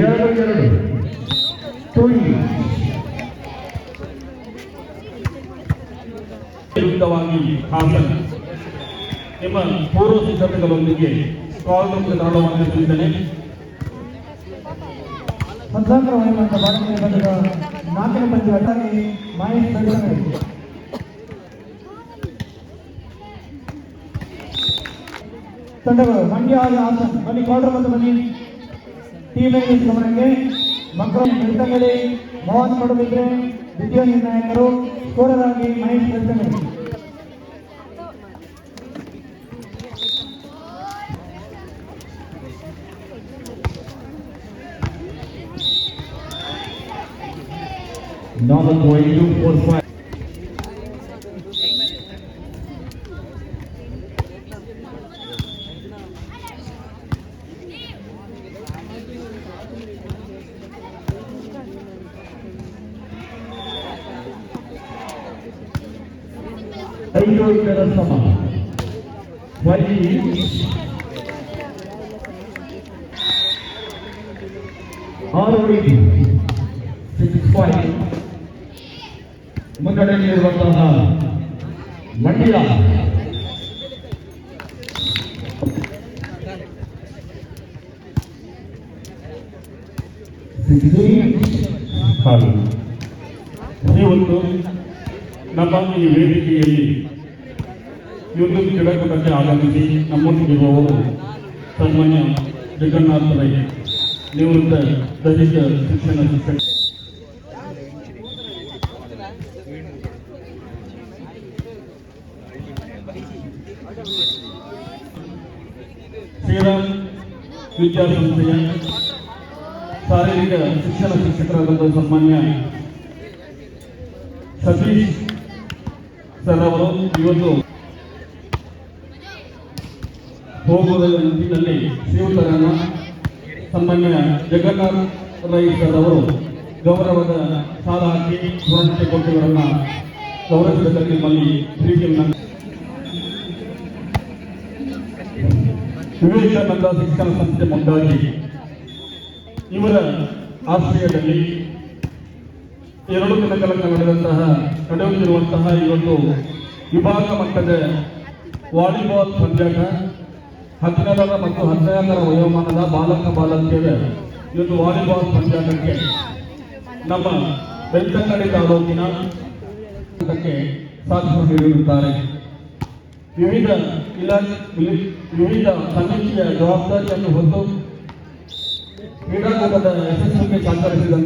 ಎರಡು ವಿರುದ್ಧವಾಗಿ ಹಾಸನ ನಿಮ್ಮ ಪೂರ್ವ ಸಿದ್ಧತೆಗಳೊಂದಿಗೆ ಸ್ಕಾಲರ್ಗೆ ತಾಳವನ್ನು ತಿಳಿಸಿದ್ದೇನೆ. ಸಂಸಾರ ಭಾರತೀಯ ತಂಡದ 4ನೇ ಪಂದ್ಯವಾಗಿ ಮಹೇಶ್ ತಂಡಗಳು ಮಂಡ್ಯ ಹಾಗೂ ಹಾಸನ ಬನ್ನಿ, ಕ್ವಾರ್ಟರ್ ಬಂದು ಬನ್ನಿ. ಟೀಮ್ ಗಮನಕ್ಕೆ ಮಕ್ಕಳು ಬೆಳ್ತಂಗಡಿ ಮೋಹನ್ ಪಡುಬಿದ್ರೆ ದ್ವಿತೀಯ ನಿರ್ಣಾಯಕರು, ಸ್ಕೋರರ್ ಆಗಿ Mahesh Belthangady. Number 2245. sama. Wajib 6-5 ಮುನ್ನಡೆಯಲ್ಲಿರುವಂತಹ Mandya ಇವತ್ತು ನಮ್ಮ ಈ ವೇದಿಕೆಯಲ್ಲಿ ಇವತ್ತು ಕ್ರೀಡಾಕೂಟಕ್ಕೆ ಆಗಮಿಸಿ ನಮ್ಮೊಂದಿಗಿರುವವರು ಸನ್ಮಾನ್ಯ ಜಗನ್ನಾಥ ರೈ ನಿವೃತ್ತ ದೈಹಿಕ ಶಿಕ್ಷಣ ಶಿಕ್ಷಕ ಶ್ರೀರಾಮ್ ವಿದ್ಯಾಸಂಸ್ಥೆಯ ಶಾರೀರಿಕ ಶಿಕ್ಷಣ ಶಿಕ್ಷಕರಾದ ಸನ್ಮಾನ್ಯ ಸತೀಶ್ ಸರ್ ಅವರು ಇವತ್ತು ಹೋಗುವ ನಿಟ್ಟಿನಲ್ಲಿ ಶ್ರೀಯುತರನ್ನ ಸನ್ಮಾನ್ಯ ಜಗನ್ನಾಥ ರೈ ಸರ್ ಅವರು ಗೌರವದ ಸಾಲ ಹಾಕಿ ಸ್ಮರಣೆ ಕೊಟ್ಟವರನ್ನ ಗೌರವಿಸಿದ ನಿಮ್ಮಲ್ಲಿ ಪ್ರೀತಿಯನ್ನು ವಿವೇಕಾನಂದ ಶಿಕ್ಷಣ ಸಂಸ್ಥೆ ಮುಂದಾಗಿ ಇವರ ಆಶ್ರಯದಲ್ಲಿ 2 ದಿನಗಳ ನಡೆಯುತ್ತಿರುವಂತಹ ಇವತ್ತು ವಿಭಾಗ ಮಟ್ಟದ ವಾಲಿಬಾಲ್ ಪಂದ್ಯಾಟ 17ರ ಮತ್ತು 16ರ ವಯೋಮಾನದ ಬಾಲಕ ಬಾಲಕಿಯರ ಇವತ್ತು ವಾಲಿಬಾಲ್ ಪಂದ್ಯಾಟಕ್ಕೆ ನಮ್ಮ ಬೆಳ್ತಂಗಡಿ ತಾಲೂಕಿನ ಸಾಥ್ ನೀಡಿರುತ್ತಾರೆ. ವಿವಿಧ ಸಮಿತಿಯ ಜವಾಬ್ದಾರಿಯನ್ನು ಹೊತ್ತು ಕ್ರೀಡಾಕೂಟದ ಯಶಸ್ಸಿಗೆ ಸಹಕರಿಸಿದ